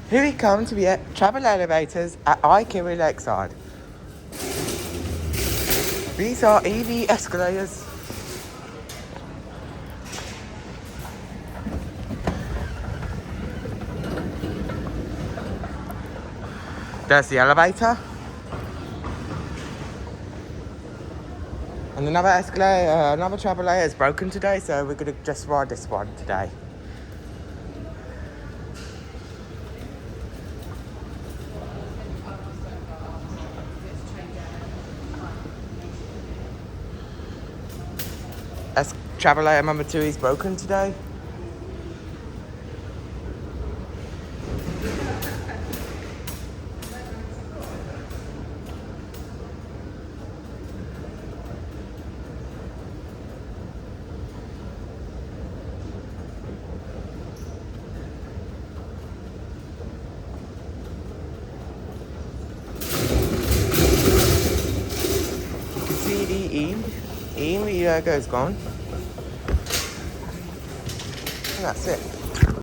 Here we come to be at travel elevators at IKEA Lakeside. These are EV escalators. There's the elevator. And another escalator, another travelator is broken today, so we're going to just ride this one today. Travelator number 2 is broken today. You can see the logo is gone. And that's it.